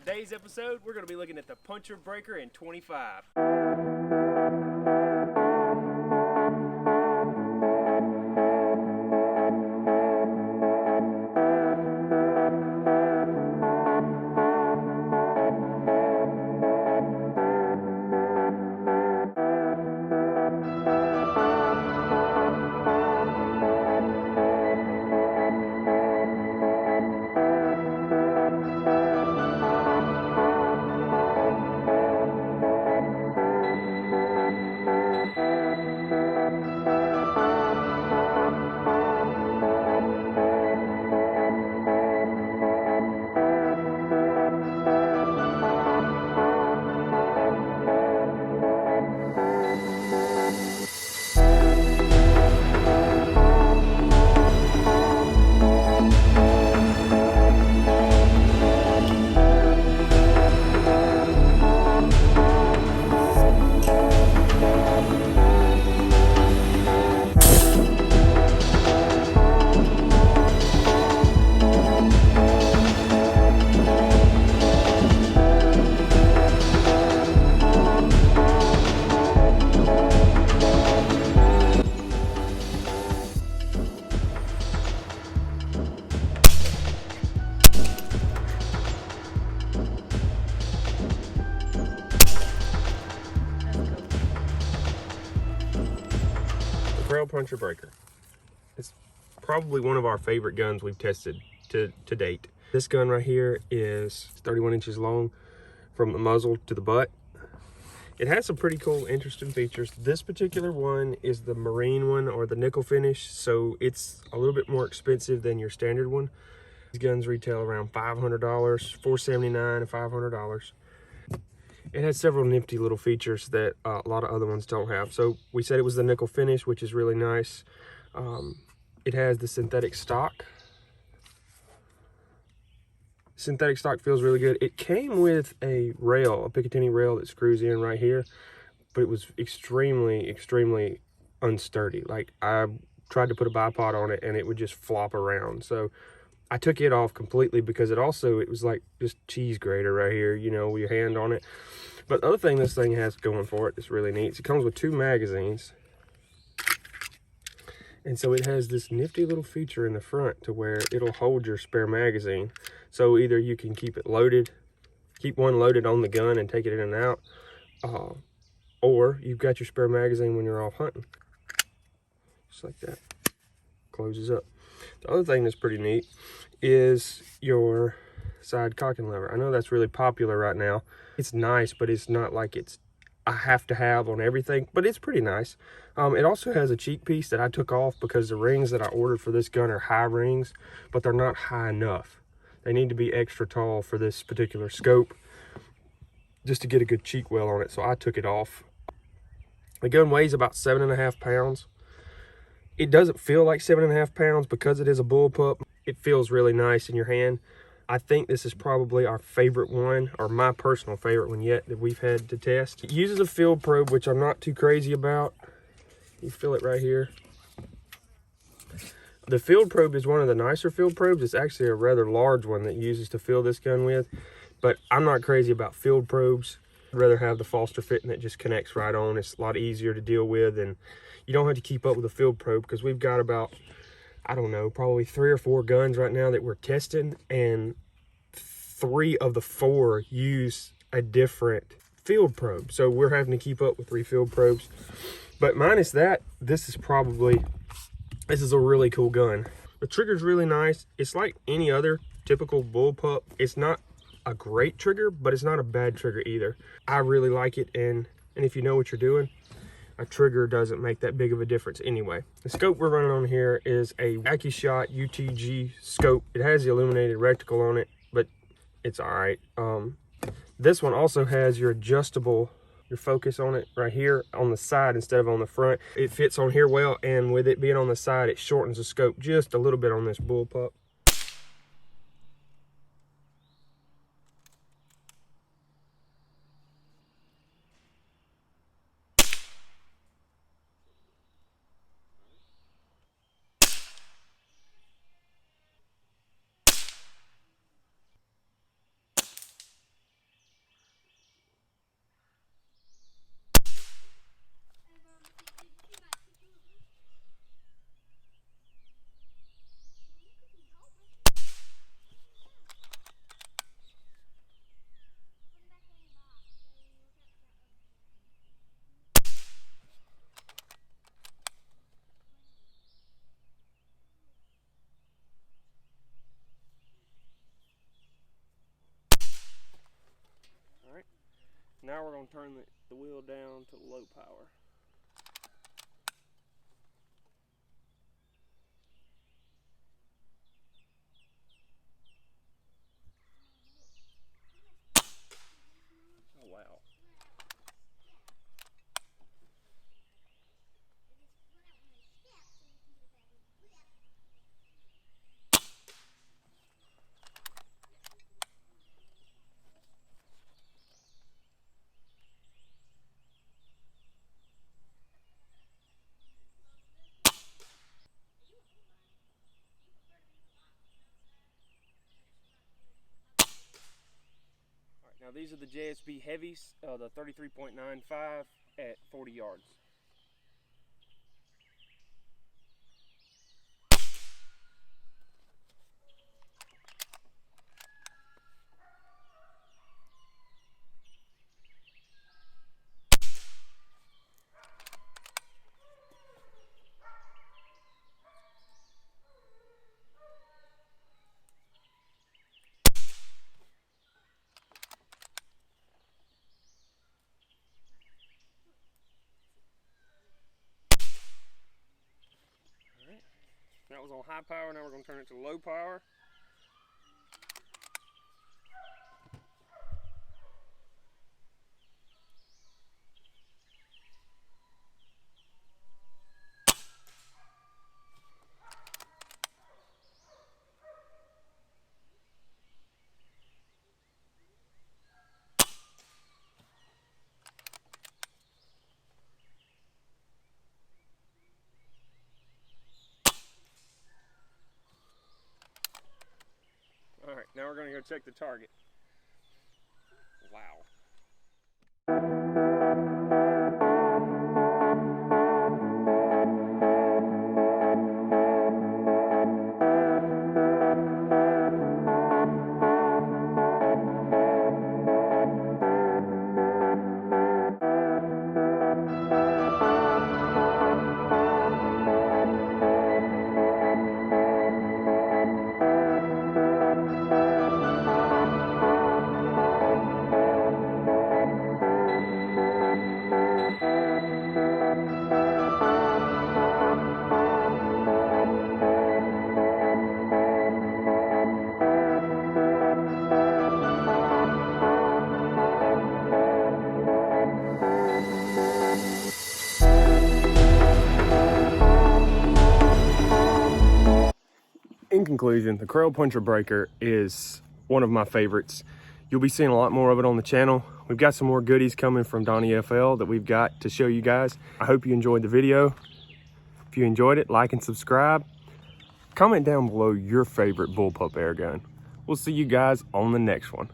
today's episode, we're going to be looking at the Puncher Breaker in 25. Kral Puncher Breaker. It's probably one of our favorite guns we've tested to date. This gun right here is 31 inches long from the muzzle to the butt. It has some pretty cool, interesting features. This particular one is the marine one, or the nickel finish, so it's a little bit more expensive than your standard one. These guns retail around $500, $479 and $500. It has several nifty little features that a lot of other ones don't have. So we said it was the nickel finish, which is really nice. It has the synthetic stock. Synthetic stock feels really good. It came with a rail, a Picatinny rail that screws in right here, but it was extremely, extremely unsturdy. Like, I tried to put a bipod on it and it would just flop around. So I took it off completely because it was like just cheese grater right here, you know, with your hand on it. But the other thing this thing has going for it is really neat. It comes with 2 magazines. And so it has this nifty little feature in the front to where it'll hold your spare magazine. So either you can keep it loaded, keep one loaded on the gun and take it in and out, or you've got your spare magazine when you're off hunting. Just like that. Closes up. The other thing that's pretty neat is your side cocking lever. I know that's really popular right now. It's nice, but it's not like it's I have to have on everything, but it's pretty nice. It also has a cheek piece that I took off because the rings that I ordered for this gun are high rings, but they're not high enough. They need to be extra tall for this particular scope just to get a good cheek well on it, so I took it off. The gun weighs about 7.5 pounds. It doesn't feel like 7.5 pounds because it is a bullpup. It feels really nice in your hand. I think this is probably our favorite one, or my personal favorite one yet that we've had to test. It uses a field probe, which I'm not too crazy about. You feel it right here. The field probe is one of the nicer field probes. It's actually a rather large one that uses to fill this gun with, but I'm not crazy about field probes. I'd rather have the Foster fitting that just connects right on. It's a lot easier to deal with, and you don't have to keep up with a field probe because we've got about, I don't know, probably 3 or 4 guns right now that we're testing, and 3 of the 4 use a different field probe. So we're having to keep up with 3 field probes. But minus that, this is a really cool gun. The trigger's really nice. It's like any other typical bullpup. It's not a great trigger, but it's not a bad trigger either. I really like it, and if you know what you're doing, a trigger doesn't make that big of a difference anyway. The scope we're running on here is a AccuShot UTG scope. It has the illuminated reticle on it, but it's all right. This one also has your adjustable, your focus on it right here on the side instead of on the front. It fits on here well, and with it being on the side, it shortens the scope just a little bit on this bullpup. Now we're going to turn the wheel down to low power. Oh wow. Now these are the JSB heavies, the 33.95 at 40 yards. That was on high power, now we're going to turn it to low power. Alright, now we're going to go check the target. Wow. In conclusion, the Kral puncher breaker is one of my favorites. You'll be seeing a lot more of it on the channel. We've got some more goodies coming from Donnie FL that we've got to show you guys. I hope you enjoyed the video. If you enjoyed it, like and subscribe. Comment down below your favorite bullpup air gun. We'll see you guys on the next one.